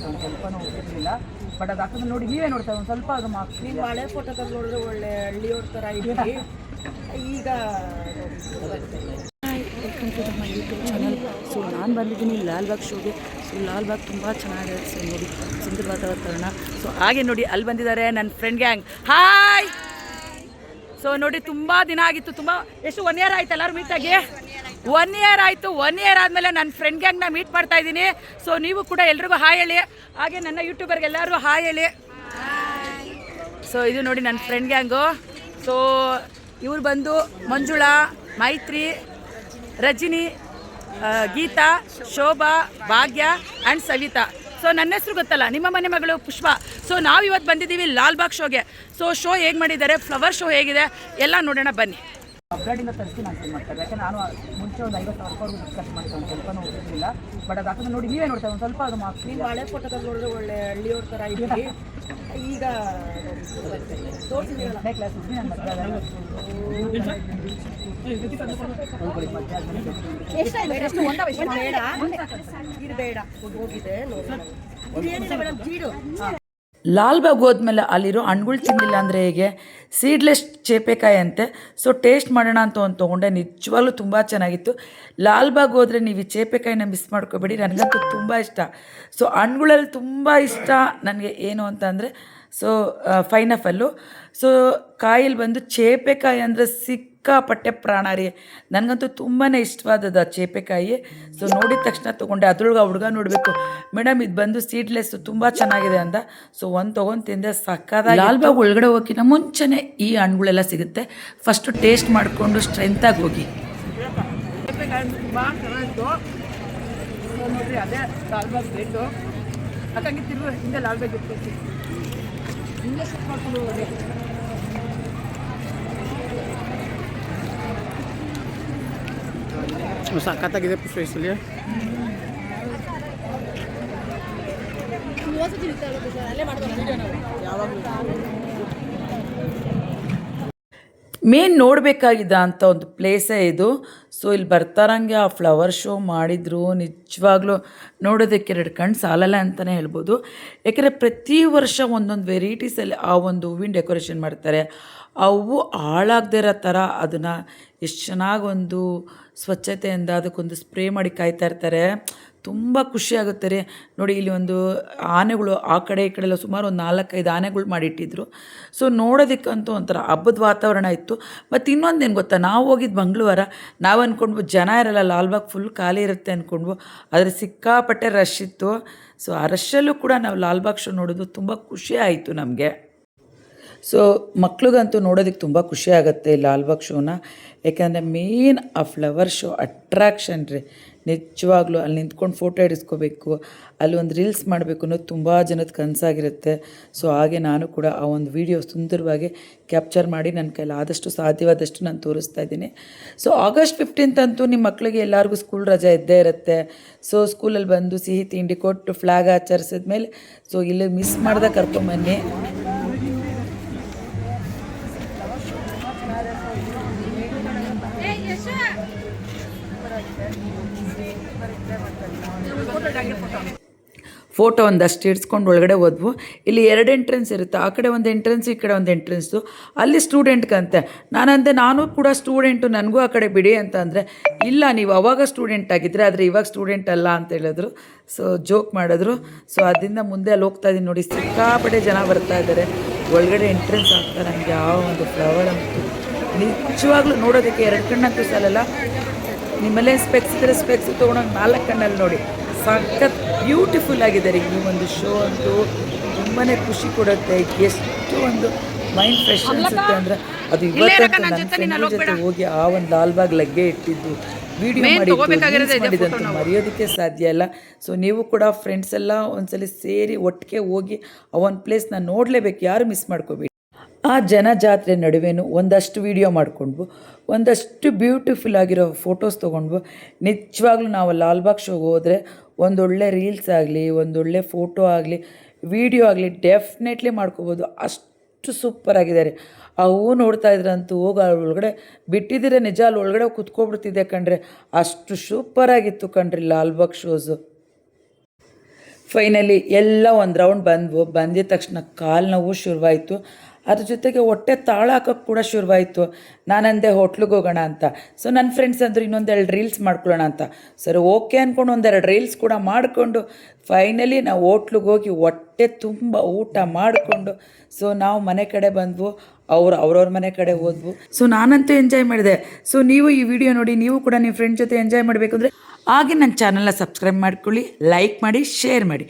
ಒಂದು ಸ್ವಲ್ಪನೂ ಹೋಗಿರಲಿಲ್ಲ. ಬಟ್ ಅದು ಹಾಕಿದ್ರೆ ನೋಡಿ ನೀವೇ ನೋಡ್ತಾ ಒಂದು ಸ್ವಲ್ಪ ಅದು ಮಾರ್ಕ್ಸ್. ನೀವು ಹಳೆ ಫೋಟೋದಲ್ಲಿ ನೋಡಿದ್ರೆ ಒಳ್ಳೆ ಹಳ್ಳಿಯವ್ರ ಥರ ಇದ್ವಿ. ಈಗ welcome to my YouTube channel. So ನಾನು ಬಂದಿದ್ದೀನಿ ಲಾಲ್ಬಾಗ್ ಶೋಗೆ. ಸೊ ಲಾಲ್ಬಾಗ್ ತುಂಬ ಚೆನ್ನಾಗಿದೆ. ಸೊ ನೋಡಿ ಸುಂದರವಾದ ವಾತಾವರಣ. ಸೊ ಹಾಗೆ ನೋಡಿ ಅಲ್ಲಿ ಬಂದಿದ್ದಾರೆ ನನ್ನ ಫ್ರೆಂಡ್ ಗ್ಯಾಂಗ್. ಹಾಯ್. ಸೊ ನೋಡಿ ತುಂಬ ದಿನ ಆಗಿತ್ತು, ತುಂಬ ಎಷ್ಟು 1 ಇಯರ್ ಆಯ್ತು ಎಲ್ಲರೂ ಮೀಟಾಗಿ. 1 ಇಯರ್ ಆಯಿತು. 1 ಇಯರ್ ಆದಮೇಲೆ ನನ್ನ ಫ್ರೆಂಡ್ ಗ್ಯಾಂಗ್ನ ಮೀಟ್ ಮಾಡ್ತಾ ಇದ್ದೀನಿ. ಸೊ ನೀವು ಕೂಡ ಎಲ್ರಿಗೂ ಹಾಯ್ ಹೇಳಿ, ಹಾಗೆ ನನ್ನ ಯೂಟ್ಯೂಬರ್ಗೆ ಎಲ್ಲರೂ ಹಾಯ್ ಹೇಳಿ. ಸೊ ಇದು ನೋಡಿ ನನ್ನ ಫ್ರೆಂಡ್ ಗ್ಯಾಂಗು. ಸೊ ಇವ್ರು ಬಂದು ಮಂಜುಳಾ, ಮೈತ್ರಿ, ರಜಿನಿ, ಗೀತಾ, ಶೋಭಾ, ಭಾಗ್ಯ ಆ್ಯಂಡ್ ಸವಿತಾ. ಸೊ ನನ್ನ ಹೆಸರು ಗೊತ್ತಲ್ಲ, ನಿಮ್ಮ ಮನೆ ಮಗಳು ಪುಷ್ಪ. ಸೊ ನಾವು ಇವತ್ತು ಬಂದಿದ್ದೀವಿ ಲಾಲ್ಬಾಗ್ ಶೋಗೆ. ಸೊ ಶೋ ಹೇಗೆ ಮಾಡಿದ್ದಾರೆ, ಫ್ಲವರ್ ಶೋ ಹೇಗಿದೆ ಎಲ್ಲ ನೋಡೋಣ ಬನ್ನಿ. ಅಬ್ರಾಡಿಂದ ತರಿಸಿ ನಾನು ಫೋನ್ ಮಾಡ್ತಾರೆ. ಯಾಕಂದ್ರೆ ನಾನು ಮುಂಚೆ ಒಂದು 50,000 ಡಿಸ್ಕಸ್ ಮಾಡಿದ್ದೆ, ಒಂದು ಸ್ವಲ್ಪನೂ ಹೋಗಿರಲಿಲ್ಲ. ಬಟ್ ಅದು ಹಾಕಿದ್ರೆ ನೋಡಿ ನೀವೇ ನೋಡ್ತಾ ಒಂದು ಸ್ವಲ್ಪ ಅದು ಮಾರ್ಕ್ಸ್. ನೀವು ಹಳೆ ಫೋಟೋದಲ್ಲಿ ನೋಡಿದ್ರೆ ಒಳ್ಳೆ ಹಳ್ಳಿಯವ್ರ ಥರ ಇದ್ವಿ. ಈಗ ತೋರಿಸಿದ್ದೀರಲ್ಲ ಕ್ಲಾಸ್ ನಾನು ಮದುವೆ ಬೇಡ ಹೋಗಿದೆ ನೋಡಿ. ಲಾಲ್ಬಾಗ್ ಹೋದ್ಮೇಲೆ ಅಲ್ಲಿರೋ ಹಣ್ಗಳು ತಿನ್ನಿಲ್ಲ ಅಂದರೆ ಹೇಗೆ, ಸೀಡ್ಲೆಸ್ ಚೇಪೆಕಾಯಿ ಅಂತೆ. ಸೊ ಟೇಸ್ಟ್ ಮಾಡೋಣ ಅಂತ ಒಂದು ತೊಗೊಂಡೆ, ನಿಜವಾಗ್ಲೂ ತುಂಬ ಚೆನ್ನಾಗಿತ್ತು. ಲಾಲ್ಬಾಗ್ ಹೋದರೆ ನೀವು ಈ ಚೇಪೆಕಾಯಿನ ಮಿಸ್ ಮಾಡ್ಕೋಬೇಡಿ, ನನಗಂತೂ ತುಂಬ ಇಷ್ಟ. ಸೊ ಹಣ್ಗಳಲ್ಲಿ ತುಂಬ ಇಷ್ಟ ನನಗೆ ಏನು ಅಂತ ಅಂದರೆ ಸೊ ಪೈನಾಪಲ್ಲು. ಸೊ ಕಾಯಲ್ಲಿ ಬಂದು ಚೇಪೆಕಾಯಿ ಅಂದರೆ ಸಿಕ್ಕಾಪಟ್ಟೆ ಪ್ರಾಣ ರೀ, ನನಗಂತೂ ತುಂಬಾ ಇಷ್ಟವಾದದ್ದು ಆ ಚೇಪೆಕಾಯಿ. ಸೊ ನೋಡಿದ ತಕ್ಷಣ ತೊಗೊಂಡೆ. ಅದ್ರೊಳಗೆ ಆ ಹುಡುಗ ನೋಡಬೇಕು, ಮೇಡಮ್ ಇದು ಬಂದು ಸೀಡ್ಲೆಸ್ಸು ತುಂಬ ಚೆನ್ನಾಗಿದೆ ಅಂದ. ಸೊ ಒಂದು ತೊಗೊಂಡು ತಿಂದೆ, ಸಕ್ಕದಾಗಿ. ಲಾಲ್ಬಾಗ್ ಒಳಗಡೆ ಹೋಗಿನ ಮುಂಚೆನೇ ಈ ಹಣ್ಣುಗಳೆಲ್ಲ ಸಿಗುತ್ತೆ. ಫಸ್ಟು ಟೇಸ್ಟ್ ಮಾಡಿಕೊಂಡು ಸ್ಟ್ರೆಂತಾಗಿ ಹೋಗಿ. ಚೇಪೆಕಾಯಿ ತುಂಬ ಚೆನ್ನಾಗಿತ್ತು. ನೋಡಿರಿ ಅದೇ ಲಾಲ್ಬಾಗ್ ಬ್ರೆಡ್ಡು. ಯಾಕಂಗೆ ತಿರುಗು ಹಿಂದೆ ಲಾಲ್ಬಾಗ್ ಇರ್ತೈತಿ, ಹಿಂದೆ ಶಿಫ್ಟ್ ಮಾಡ್ಕೊಂಡು ಹೋಗಿ. ಸಖತ್ತಾಗಿದೆ ಪುಷ್ಪೇಶ್ವರಿ. ಮೇನ್ ನೋಡಬೇಕಾಗಿದ್ದ ಅಂಥ ಒಂದು ಪ್ಲೇಸೇ ಇದು. ಸೊ ಇಲ್ಲಿ ಬರ್ತಾರಂಗೆ ಆ ಫ್ಲವರ್ ಶೋ ಮಾಡಿದ್ರು, ನಿಜವಾಗ್ಲೂ ನೋಡೋದಕ್ಕೆ 2 ಕಣ್ಣು ಸಾಲಲ್ಲ ಅಂತಲೇ ಹೇಳ್ಬೋದು. ಯಾಕೆಂದರೆ ಪ್ರತಿ ವರ್ಷ ಒಂದೊಂದು ವೆರೈಟೀಸಲ್ಲಿ ಆ ಒಂದು ಹೂವಿನ ಡೆಕೋರೇಷನ್ ಮಾಡ್ತಾರೆ. ಆ ಹೂವು ಹಾಳಾಗದೇ ಇರೋ ಥರ ಅದನ್ನು ಎಷ್ಟು ಚೆನ್ನಾಗೊಂದು ಸ್ವಚ್ಛತೆಯಿಂದ ಅದಕ್ಕೊಂದು ಸ್ಪ್ರೇ ಮಾಡಿ ಕಾಯ್ತಾ ಇರ್ತಾರೆ. ತುಂಬ ಖುಷಿಯಾಗುತ್ತೆ ರೀ. ನೋಡಿ ಇಲ್ಲಿ ಒಂದು ಆನೆಗಳು ಆ ಕಡೆ ಈ ಕಡೆ ಎಲ್ಲ ಸುಮಾರು ಒಂದು 4-5 ಆನೆಗಳು ಮಾಡಿಟ್ಟಿದ್ರು. ಸೊ ನೋಡೋದಕ್ಕಂತೂ ಒಂಥರ ಹಬ್ಬದ ವಾತಾವರಣ ಇತ್ತು. ಮತ್ತು ಇನ್ನೊಂದೇನು ಗೊತ್ತಾ, ನಾವು ಹೋಗಿದ್ದು ಮಂಗಳವಾರ. ನಾವು ಅಂದ್ಕೊಂಡ್ವು ಜನ ಇರಲ್ಲ, ಲಾಲ್ಬಾಗ್ ಫುಲ್ ಖಾಲಿ ಇರುತ್ತೆ ಅಂದ್ಕೊಂಡ್ವು. ಆದರೆ ಸಿಕ್ಕಾಪಟ್ಟೆ ರಶ್ ಇತ್ತು. ಸೊ ಆ ರಶ್ಶಲ್ಲೂ ಕೂಡ ನಾವು ಲಾಲ್ಬಾಗ್ ಶೋ ನೋಡೋದು ತುಂಬ ಖುಷಿ ಆಯಿತು ನಮಗೆ. ಸೊ ಮಕ್ಳಿಗಂತೂ ನೋಡೋದಕ್ಕೆ ತುಂಬ ಖುಷಿ ಆಗುತ್ತೆ ಲಾಲ್ಬಾಗ್ ಶೋನ. ಯಾಕೆಂದರೆ ಮೇನ್ ಆ ಫ್ಲವರ್ ಶೋ ಅಟ್ರಾಕ್ಷನ್ ರೀ, ನಿಜವಾಗ್ಲೂ. ಅಲ್ಲಿ ನಿಂತ್ಕೊಂಡು ಫೋಟೋ ಹಿಡಿಸ್ಕೋಬೇಕು, ಅಲ್ಲಿ ಒಂದು ರೀಲ್ಸ್ ಮಾಡಬೇಕು ಅನ್ನೋದು ತುಂಬ ಜನದ ಕನಸಾಗಿರುತ್ತೆ. ಸೊ ಹಾಗೆ ನಾನು ಕೂಡ ಆ ಒಂದು ವಿಡಿಯೋ ಸುಂದರವಾಗಿ ಕ್ಯಾಪ್ಚರ್ ಮಾಡಿ ನನ್ನ ಕೈಲಿ ಆದಷ್ಟು ಸಾಧ್ಯವಾದಷ್ಟು ನಾನು ತೋರಿಸ್ತಾ ಇದ್ದೀನಿ. ಸೊ August 15th ಅಂತೂ ನಿಮ್ಮ ಮಕ್ಕಳಿಗೆ ಎಲ್ಲರಿಗೂ ಸ್ಕೂಲ್ ರಜೆ ಇದ್ದೇ ಇರುತ್ತೆ. ಸೊ ಸ್ಕೂಲಲ್ಲಿ ಬಂದು ಸಿಹಿ ತಿಂಡಿ ಕೊಟ್ಟು ಫ್ಲಾಗ್ ಆಚರಿಸಿದ್ಮೇಲೆ ಸೊ ಇಲ್ಲಿ ಮಿಸ್ ಮಾಡ್ದೆ ಕರ್ಕೊಂಬನ್ನಿ. ಫೋಟೋ ಒಂದಷ್ಟು ಹಿಡ್ಸ್ಕೊಂಡು ಒಳಗಡೆ ಹೋದ್ವು. ಇಲ್ಲಿ 2 ಎಂಟ್ರೆನ್ಸ್ ಇರುತ್ತೆ, ಆ ಕಡೆ ಒಂದು ಎಂಟ್ರೆನ್ಸು, ಈ ಕಡೆ ಒಂದು ಎಂಟ್ರೆನ್ಸು. ಅಲ್ಲಿ ಸ್ಟೂಡೆಂಟ್ಗಂತೆ. ನಾನಂದೆ ನಾನು ಕೂಡ ಸ್ಟೂಡೆಂಟು, ನನಗೂ ಆ ಕಡೆ ಬಿಡಿ ಅಂತ ಅಂದರೆ, ಇಲ್ಲ ನೀವು ಅವಾಗ ಸ್ಟೂಡೆಂಟ್ ಆಗಿದ್ದರೆ, ಆದರೆ ಇವಾಗ ಸ್ಟೂಡೆಂಟ್ ಅಲ್ಲ ಅಂತ ಹೇಳಿದ್ರು. ಸೊ ಜೋಕ್ ಮಾಡಿದ್ರು. ಸೊ ಅದರಿಂದ ಮುಂದೆ ಅಲ್ಲಿ ಹೋಗ್ತಾ ಇದ್ದೀನಿ ನೋಡಿ, ಸಿಕ್ಕಾಪಟ್ಟೆ ಜನ ಬರ್ತಾ ಇದ್ದಾರೆ. ಒಳಗಡೆ ಎಂಟ್ರೆನ್ಸ್ ಆಗ್ತಾರೆ. ಹಂಗೆ ಯಾವ ಒಂದು ಫ್ಲವರ್ ಅಂತೂ ನಿಜವಾಗ್ಲೂ ನೋಡೋದಕ್ಕೆ 2 ಕಣ್ಣಂತೂ ಸಾಲಲ್ಲ. ನಿಮ್ಮಲ್ಲೇ ಸ್ಪೆಕ್ಸ್ ಇದ್ದರೆ ಸ್ಪೆಕ್ಸ್ ತೊಗೊಂಡೋಗಿ 4 ಕಣ್ಣಲ್ಲಿ ನೋಡಿ. ಸಖತ್ ಬ್ಯೂಟಿಫುಲ್ ಆಗಿದೆ ರೀ ಈ ಒಂದು ಶೋ ಅಂತೂ. ತುಂಬಾ ಖುಷಿ ಕೊಡುತ್ತೆ. ಎಷ್ಟು ಒಂದು ಮೈಂಡ್ ಫ್ರೆಶ್ ಅನಿಸುತ್ತೆ ಅಂದರೆ ಅದು ಇವತ್ತಂತೂ ನನ್ನ ಫ್ರೆಂಡ್ ಜೊತೆ ಹೋಗಿ ಆ ಒಂದು ಲಾಲ್ಬಾಗ್ ಲಗ್ಗೆ ಇಟ್ಟಿದ್ದು ವಿಡಿಯೋ ಮಾಡಿದಂತೂ ಮರೆಯೋದಕ್ಕೆ ಸಾಧ್ಯ ಇಲ್ಲ. ಸೊ ನೀವು ಕೂಡ ಫ್ರೆಂಡ್ಸ್ ಎಲ್ಲ ಒಂದ್ಸಲಿ ಸೇರಿ ಒಟ್ಟಿಗೆ ಹೋಗಿ ಆ ಒಂದು ಪ್ಲೇಸ್ನ ನೋಡಲೇಬೇಕು, ಯಾರು ಮಿಸ್ ಮಾಡ್ಕೋಬೇಡಿ. ಆ ಜನಜಾತ್ರೆ ನಡುವೆನೂ ಒಂದಷ್ಟು ವೀಡಿಯೋ ಮಾಡಿಕೊಂಡ್ವು, ಒಂದಷ್ಟು ಬ್ಯೂಟಿಫುಲ್ ಆಗಿರೋ ಫೋಟೋಸ್ ತೊಗೊಂಡ್ವು. ನಿಜವಾಗ್ಲೂ ನಾವು ಲಾಲ್ಬಾಗ್ ಶೋಗೆ ಹೋದರೆ ಒಂದೊಳ್ಳೆ ರೀಲ್ಸ್ ಆಗಲಿ, ಒಂದೊಳ್ಳೆ ಫೋಟೋ ಆಗಲಿ, ವಿಡಿಯೋ ಆಗಲಿ ಡೆಫಿನೆಟ್ಲಿ ಮಾಡ್ಕೋಬೋದು. ಅಷ್ಟು ಸೂಪರ್ ಆಗಿದ್ದಾರೆ. ಆ ಹೂವು ನೋಡ್ತಾ ಇದ್ರಂತೂ ಹೋಗಿ ಒಳಗಡೆ ಬಿಟ್ಟಿದ್ದೀರ, ನಿಜ ಅಲ್ಲಿ ಒಳಗಡೆ ಕುತ್ಕೊಬಿಡ್ತಿದ್ದೆ ಕಣ್ರಿ, ಅಷ್ಟು ಸೂಪರಾಗಿತ್ತು ಕಣ್ರಿ ಲಾಲ್ಬಾಗ್ ಶೋಸು. ಫೈನಲಿ ಎಲ್ಲ ಒಂದು ರೌಂಡ್ ಬಂದಿದ ತಕ್ಷಣ ಕಾಲು ನೋವು ಶುರುವಾಯಿತು. ಅದ್ರ ಜೊತೆಗೆ ಹೊಟ್ಟೆ ತಾಳ ಹಾಕೋಕ್ಕೆ ಕೂಡ ಶುರುವಾಯಿತು. ನಾನಂದೆ ಹೋಟ್ಲಿಗೆ ಹೋಗೋಣ ಅಂತ. ಸೊ ನನ್ನ ಫ್ರೆಂಡ್ಸ್ ಅಂದರು ಇನ್ನೊಂದೆರಡು ರೀಲ್ಸ್ ಮಾಡ್ಕೊಳ್ಳೋಣ ಅಂತ. ಸರಿ ಓಕೆ ಅಂದ್ಕೊಂಡು ಒಂದೆರಡು ರೀಲ್ಸ್ ಕೂಡ ಮಾಡಿಕೊಂಡು ಫೈನಲಿ ನಾವು ಹೋಟ್ಲಿಗೆ ಹೋಗಿ ಹೊಟ್ಟೆ ತುಂಬ ಊಟ ಮಾಡಿಕೊಂಡು ಸೊ ನಾವು ಮನೆ ಕಡೆ ಬಂದ್ವು, ಅವ್ರವ್ರ ಮನೆ ಕಡೆ ಹೋದ್ವು. ಸೊ ನಾನಂತೂ ಎಂಜಾಯ್ ಮಾಡಿದೆ. ಸೊ ನೀವು ಈ ವಿಡಿಯೋ ನೋಡಿ ನೀವು ಕೂಡ ನಿಮ್ಮ ಫ್ರೆಂಡ್ ಜೊತೆ ಎಂಜಾಯ್ ಮಾಡಬೇಕಂದ್ರೆ ಹಾಗೆ ನನ್ನ ಚಾನಲ್ನ ಸಬ್ಸ್ಕ್ರೈಬ್ ಮಾಡ್ಕೊಳ್ಳಿ, ಲೈಕ್ ಮಾಡಿ, ಶೇರ್ ಮಾಡಿ.